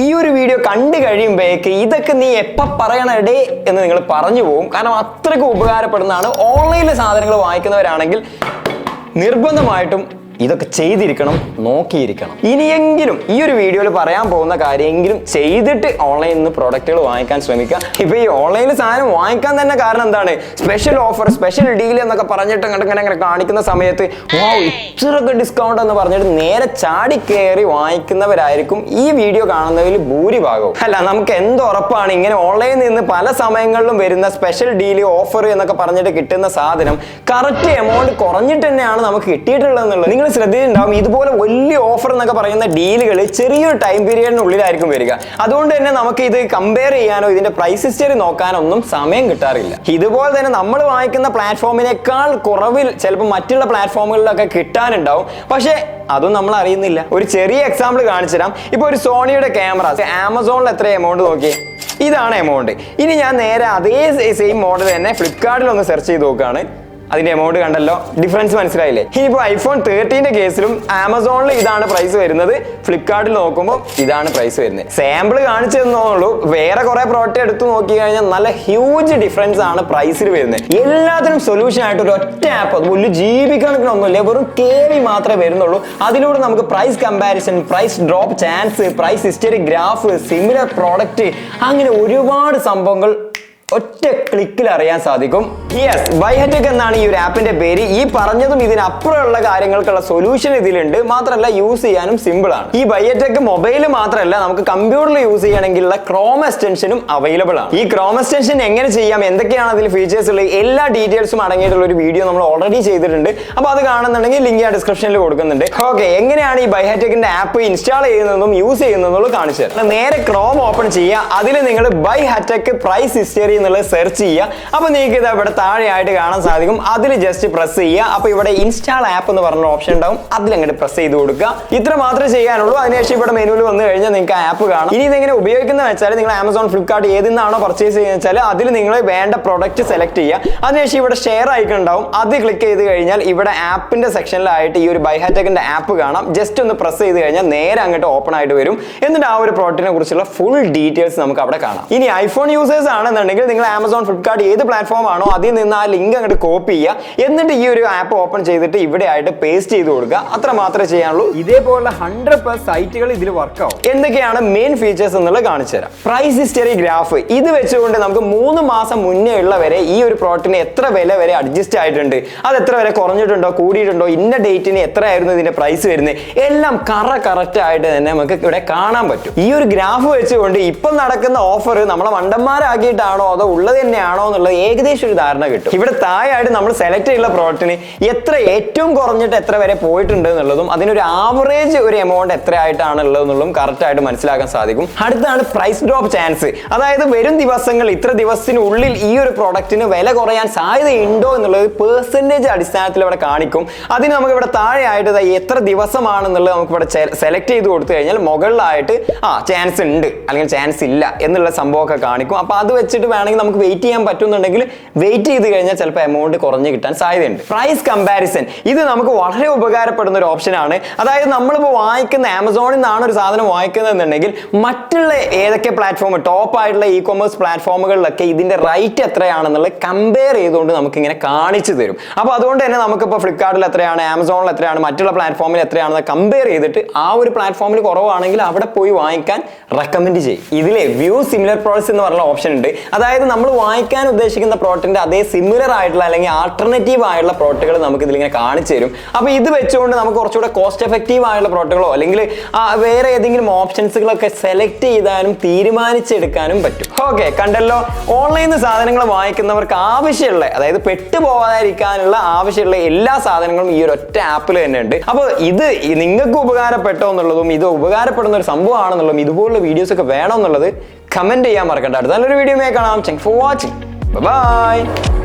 ഈ ഒരു വീഡിയോ കണ്ടു കഴിയുമ്പോഴേക്ക് ഇതൊക്കെ നീ എപ്പോൾ പറയണടേ എന്ന് നിങ്ങൾ പറഞ്ഞു പോകും. കാരണം അത്രയ്ക്ക് ഉപകാരപ്പെടുന്നതാണ്. ഓൺലൈനിൽ സാധനങ്ങൾ വാങ്ങിക്കുന്നവരാണെങ്കിൽ നിർബന്ധമായിട്ടും ഇതൊക്കെ ചെയ്തിരിക്കണം, നോക്കിയിരിക്കണം. ഇനിയെങ്കിലും ഈ ഒരു വീഡിയോയിൽ പറയാൻ പോകുന്ന കാര്യമെങ്കിലും ചെയ്തിട്ട് ഓൺലൈനിൽ നിന്ന് പ്രോഡക്റ്റുകൾ വാങ്ങിക്കാൻ ശ്രമിക്കുക. ഇപ്പൊ ഈ ഓൺലൈനിൽ സാധനം വാങ്ങിക്കാൻ തന്നെ കാരണം എന്താണ്? സ്പെഷ്യൽ ഓഫർ, സ്പെഷ്യൽ ഡീൽ എന്നൊക്കെ പറഞ്ഞിട്ട് ഇങ്ങനെ കാണിക്കുന്ന സമയത്ത് ഇത്രയൊക്കെ ഡിസ്കൗണ്ട് എന്ന് പറഞ്ഞിട്ട് നേരെ ചാടി കയറി വാങ്ങിക്കുന്നവരായിരിക്കും ഈ വീഡിയോ കാണുന്നതിൽ ഭൂരിഭാഗവും. അല്ല, നമുക്ക് എന്ത് ഉറപ്പാണ് ഇങ്ങനെ ഓൺലൈനിൽ നിന്ന് പല സമയങ്ങളിലും വരുന്ന സ്പെഷ്യൽ ഡീൽ, ഓഫർ എന്നൊക്കെ പറഞ്ഞിട്ട് കിട്ടുന്ന സാധനം കറക്റ്റ് എമൗണ്ട് കുറഞ്ഞിട്ട് തന്നെയാണ് നമുക്ക് കിട്ടിയിട്ടുള്ളത് എന്നുള്ളത് നിങ്ങൾ ശ്രദ്ധിച്ചിട്ടുണ്ടാവും. ഇതുപോലെ വലിയ ഓഫർ എന്നൊക്കെ പറയുന്ന ഡീലുകൾ ചെറിയൊരു ടൈം പീരിയഡിനുള്ളിലായിരിക്കും വരിക. അതുകൊണ്ട് തന്നെ നമുക്ക് ഇത് കമ്പയർ ചെയ്യാനോ ഇതിന്റെ പ്രൈസ് ഹിസ്റ്ററി നോക്കാനോ ഒന്നും സമയം കിട്ടാറില്ല. ഇതുപോലെ തന്നെ നമ്മൾ വാങ്ങിക്കുന്ന പ്ലാറ്റ്ഫോമിനേക്കാൾ കുറവിൽ ചിലപ്പോൾ മറ്റുള്ള പ്ലാറ്റ്ഫോമുകളിലൊക്കെ കിട്ടാനുണ്ടാവും. പക്ഷേ അതും നമ്മൾ അറിയുന്നില്ല. ഒരു ചെറിയ എക്സാമ്പിൾ കാണിച്ചു തരാം. ഇപ്പൊ ഒരു സോണിയുടെ ക്യാമറ ആമസോണിൽ എത്ര എമൗണ്ട് നോക്കി, ഇതാണ് എമൗണ്ട്. ഇനി ഞാൻ നേരെ അതേ സെയിം മോഡൽ തന്നെ ഫ്ലിപ്കാർട്ടിൽ ഒന്ന് സെർച്ച് ചെയ്ത് നോക്കുകയാണ്. അതിന്റെ എമൗണ്ട് കണ്ടല്ലോ, ഡിഫറൻസ് മനസ്സിലായില്ലേ? ഇനിയിപ്പോൾ ഐഫോൺ 13 കേസിലും ആമസോണിൽ ഇതാണ് പ്രൈസ് വരുന്നത്, ഫ്ലിപ്കാർട്ടിൽ നോക്കുമ്പോൾ ഇതാണ് പ്രൈസ് വരുന്നത്. സാമ്പിൾ കാണിച്ചു തന്നോളൂ. വേറെ കുറെ പ്രോഡക്റ്റ് എടുത്ത് നോക്കി കഴിഞ്ഞാൽ നല്ല ഹ്യൂജ് ഡിഫറൻസ് ആണ് പ്രൈസിൽ വരുന്നത്. എല്ലാത്തിനും സൊല്യൂഷൻ ആയിട്ട് ഒരു ഒറ്റ ആപ്പ്, അത് വലിയ GB കണക്കിനൊന്നുമില്ല, വെറും KB മാത്രമേ വരുന്നുള്ളൂ. അതിലൂടെ നമുക്ക് price comparison, price drop chance, price history graph, similar product, അങ്ങനെ ഒരുപാട് സംഭവങ്ങൾ ഒറ്റ ക്ലിക്കിൽ അറിയാൻ സാധിക്കും. യെസ്, ബൈഹറ്റെക് എന്നാണ് ഈ ഒരു ആപ്പിന്റെ പേര്. ഈ പറഞ്ഞതും ഇതിനപ്പുറമുള്ള കാര്യങ്ങൾക്കുള്ള സൊല്യൂഷൻ ഇതിലുണ്ട്. മാത്രമല്ല യൂസ് ചെയ്യാനും സിമ്പിൾ ആണ്. ഈ ബൈഹറ്റെക് മൊബൈൽ മാത്രമല്ല, നമുക്ക് കമ്പ്യൂട്ടറിൽ യൂസ് ചെയ്യണമെങ്കിലുള്ള ക്രോം എക്സ്റ്റൻഷനും അവൈലബിൾ ആണ്. ഈ ക്രോം എക്സ്റ്റൻഷൻ എങ്ങനെ ചെയ്യാം, എന്തൊക്കെയാണ് അതിൽ ഫീച്ചേഴ്സ് ഉള്ളത്, എല്ലാ ഡീറ്റെയിൽസും അടങ്ങിയിട്ടുള്ള ഒരു വീഡിയോ നമ്മൾ ഓൾറെഡി ചെയ്തിട്ടുണ്ട്. അപ്പോൾ അത് കാണുന്നുണ്ടെങ്കിൽ ലിങ്ക് ഞാൻ ഡിസ്ക്രിപ്ഷനിൽ കൊടുക്കുന്നുണ്ട്. ഓക്കെ, എങ്ങനെയാണ് ഈ ബൈഹറ്റെക്കിന്റെ ആപ്പ് ഇൻസ്റ്റാൾ ചെയ്യുന്നതും യൂസ് ചെയ്യുന്നതും കാണിച്ചു തരാം. നേരെ ക്രോം ഓപ്പൺ ചെയ്യുക. അതിൽ നിങ്ങൾ ബൈഹറ്റെക് പ്രൈസ് ഹിസ്റ്ററി എന്നുള്ളത് സെർച്ച് ചെയ്യുക. അപ്പൊ നിങ്ങൾക്ക് ഇത് ഇവിടെ താഴെയായിട്ട് കാണാൻ സാധിക്കും. അതിൽ ജസ്റ്റ് പ്രസ് ചെയ്യുക. അപ്പൊ ഇവിടെ ഇൻസ്റ്റാൾ ആപ്പ് എന്ന് പറഞ്ഞ ഓപ്ഷൻ ഉണ്ടാവും. അതിൽ അങ്ങോട്ട് പ്രസ് ചെയ്ത് കൊടുക്കുക. ഇത്ര മാത്രമേ ചെയ്യാനുള്ളൂ. അതിനുശേഷം ഇവിടെ മെനുവിൽ വന്നു കഴിഞ്ഞാൽ നിങ്ങൾക്ക് ആപ്പ് കാണാം. ഇനി ഇതെങ്ങനെ ഉപയോഗിക്കുന്നത് വെച്ചാൽ നിങ്ങൾ ആമസോൺ, ഫ്ലിപ്കാർട്ട് ഏതിന്നാണോ പർച്ചേസ് ചെയ്യുന്നത് വെച്ചാൽ അതിൽ നിങ്ങൾ വേണ്ട പ്രൊഡക്റ്റ് സെലക്ട് ചെയ്യുക. അതിനുശേഷം ഇവിടെ ഷെയർ ഐക്കൺ ഉണ്ടാവും. അത് ക്ലിക്ക് ചെയ്ത് കഴിഞ്ഞാൽ ഇവിടെ ആപ്പിന്റെ സെക്ഷനിലായിട്ട് ഈ ഒരു ബൈഹറ്റെക്കിന്റെ ആപ്പ് കാണാം. ജസ്റ്റ് ഒന്ന് പ്രസ് ചെയ്ത് കഴിഞ്ഞാൽ നേരെ അങ്ങോട്ട് ഓപ്പൺ ആയിട്ട് വരും. എന്നിട്ട് ആ ഒരു പ്രോഡക്റ്റിനെ കുറിച്ചുള്ള ഫുൾ ഡീറ്റെയിൽസ് നമുക്ക് അവിടെ കാണാം. ഇനി ഐഫോൺ യൂസേഴ്സ് ആണെന്നുണ്ടെങ്കിൽ നിങ്ങൾ ആമസോൺ, ഫ്ലിപ്കാർട്ട് ഏത് പ്ലാറ്റ്ഫോം ആണോ അതിൽ നിന്ന് ആ ലിങ്ക് അങ്ങോട്ട് കോപ്പി ചെയ്യുക. എന്നിട്ട് ഈ ഒരു ആപ്പ് ഓപ്പൺ ചെയ്തിട്ട് ഇവിടെ ആയിട്ട് പേസ്റ്റ് ചെയ്ത് കൊടുക്കുക. അത്ര മാത്രമേ ചെയ്യാനുള്ളൂ. ഇതേപോലുള്ള 100+ സൈറ്റുകൾ ഇതിൽ വർക്ക് ആവും. എന്തൊക്കെയാണ് മെയിൻ ഫീച്ചേഴ്സ് എന്നുള്ളത് കാണിച്ചു തരാം. പ്രൈസ് ഹിസ്റ്ററി ഗ്രാഫ്, ഇത് വെച്ചുകൊണ്ട് നമുക്ക് 3 മാസം മുന്നേ ഉള്ള വരെ ഈ ഒരു പ്രോഡക്റ്റിന് എത്ര വില വരെ അഡ്ജസ്റ്റ് ആയിട്ടുണ്ട്, അത് എത്ര വരെ കുറഞ്ഞിട്ടുണ്ടോ, കൂടിയിട്ടുണ്ടോ, ഇന്ന ഡേറ്റിന് എത്രയായിരുന്നു ഇതിന്റെ പ്രൈസ് വരുന്നത്, എല്ലാം കറക്റ്റ് ആയിട്ട് തന്നെ നമുക്ക് ഇവിടെ കാണാൻ പറ്റും. ഈ ഒരു ഗ്രാഫ് വെച്ചുകൊണ്ട് ഇപ്പം നടക്കുന്ന ഓഫർ നമ്മളെ മണ്ടന്മാരാക്കിയിട്ടാണോ അതോ ഉള്ളത് തന്നെയാണോ എന്നുള്ളത് ഏകദേശം ഒരു ധാരണ കിട്ടും. ഇവിടെ താഴെയായിട്ട് നമ്മൾ സെലക്ട് ചെയ്യുന്ന പ്രോഡക്റ്റിന് എത്ര ഏറ്റവും കുറഞ്ഞിട്ട് എത്ര വരെ പോയിട്ടുണ്ട് എന്നുള്ളതും അതിനൊരു ആവറേജ് ഒരു എമൗണ്ട് എത്ര ആയിട്ടാണ് ഉള്ളതെന്നുള്ളതും കറക്റ്റ് ആയിട്ട് മനസ്സിലാക്കാൻ സാധിക്കും. അടുത്താണ് പ്രൈസ് ഡ്രോപ്പ് ചാൻസ്. അതായത് വരും ദിവസങ്ങൾ ഇത്ര ദിവസത്തിനുള്ളിൽ ഈ ഒരു പ്രോഡക്റ്റിന് വില കുറയാൻ സാധ്യതയുണ്ടോ എന്നുള്ളത് പെർസെന്റേജ് അടിസ്ഥാനത്തിൽ ഇവിടെ കാണിക്കും. അതിന് നമുക്ക് ഇവിടെ താഴെയായിട്ട് എത്ര ദിവസമാണെന്നുള്ളത് നമുക്ക് ഇവിടെ സെലക്ട് ചെയ്ത് കൊടുത്തു കഴിഞ്ഞാൽ മുകളിലായിട്ട് ചാൻസ് ഉണ്ട് അല്ലെങ്കിൽ ചാൻസ് ഇല്ല എന്നുള്ള സംഭവമൊക്കെ കാണിക്കും. അപ്പൊ അത് വെച്ചിട്ട് വേണമെങ്കിൽ നമുക്ക് വെയിറ്റ് ചെയ്യാൻ പറ്റുന്നുണ്ടെങ്കിൽ വെയിറ്റ് ചെയ്ത് കഴിഞ്ഞാൽ ചിലപ്പോൾ എമൗണ്ട് കുറഞ്ഞ് കിട്ടാൻ സാധ്യതയുണ്ട്. പ്രൈസ് കമ്പാരിസൺ, ഇത് നമുക്ക് വളരെ ഉപകാരപ്പെടുന്ന ഒരു ഓപ്ഷനാണ്. അതായത് നമ്മളിപ്പോൾ വാങ്ങിക്കുന്ന ആമസോണിൽ നിന്നാണ് ഒരു സാധനം വാങ്ങിക്കുന്നതെന്നുണ്ടെങ്കിൽ മറ്റുള്ള ഏതൊക്കെ പ്ലാറ്റ്ഫോം, ടോപ്പ് ആയിട്ടുള്ള ഇ കൊമേഴ്സ് പ്ലാറ്റ്ഫോമുകളിലൊക്കെ ഇതിന്റെ റേറ്റ് എത്രയാണെന്നുള്ളത് കമ്പയർ ചെയ്തുകൊണ്ട് നമുക്ക് ഇങ്ങനെ കാണിച്ചു തരും. അപ്പോൾ അതുകൊണ്ട് തന്നെ നമുക്കിപ്പോൾ ഫ്ലിപ്കാർട്ടിൽ എത്രയാണ്, ആമസോണിൽ എത്രയാണ്, മറ്റുള്ള പ്ലാറ്റ്ഫോമിൽ എത്രയാണെന്ന് കമ്പയർ ചെയ്തിട്ട് ആ ഒരു പ്ലാറ്റ്ഫോമിൽ കുറവാണെങ്കിൽ അവിടെ പോയി വാങ്ങിക്കാൻ റെക്കമെൻഡ് ചെയ്യും. ഇതിലെ വ്യൂ സിമിലർ പ്രോഡക്ട്സ് എന്ന് പറഞ്ഞ ഓപ്ഷൻ ഉണ്ട്. അതായത് നമ്മൾ വാങ്ങിക്കാൻ ഉദ്ദേശിക്കുന്ന പ്രോഡക്റ്റിന്റെ അതേ സിമിലർ ആയിട്ടുള്ള അല്ലെങ്കിൽ ആൾട്ടർനേറ്റീവ് ആയിട്ടുള്ള പ്രോഡക്റ്റുകൾ നമുക്ക് ഇതിലിങ്ങനെ കാണിച്ചു തരും. അപ്പോൾ ഇത് വെച്ചുകൊണ്ട് നമുക്ക് കുറച്ചുകൂടെ കോസ്റ്റ് എഫക്റ്റീവ് ആയിട്ടുള്ള പ്രോഡക്റ്റുകളോ അല്ലെങ്കിൽ വേറെ ഏതെങ്കിലും ഓപ്ഷൻസുകളൊക്കെ സെലക്ട് ചെയ്താലും തീരുമാനിച്ചെടുക്കാനും പറ്റും. ഓക്കെ, കണ്ടല്ലോ. ഓൺലൈനിൽ സാധനങ്ങൾ വാങ്ങിക്കുന്നവർക്ക് ആവശ്യമുള്ള, അതായത് പെട്ടുപോകാതിരിക്കാനുള്ള ആവശ്യമുള്ള എല്ലാ സാധനങ്ങളും ഈ ഒരു ഒറ്റ ആപ്പിൽ തന്നെ ഉണ്ട്. അപ്പോൾ ഇത് നിങ്ങൾക്ക് ഉപകാരപ്പെട്ടോ എന്നുള്ളതും ഇത് ഉപകാരപ്പെടുന്ന ഒരു സംഭവമാണെന്നുള്ളതും ഇതുപോലുള്ള വീഡിയോസ് ഒക്കെ വേണമെന്നുള്ളത് കമന്റ് ചെയ്യാൻ മറക്കണ്ട. അടുത്ത നല്ലൊരു വീഡിയോ കാണാം. Thanks for watching. Bye-bye.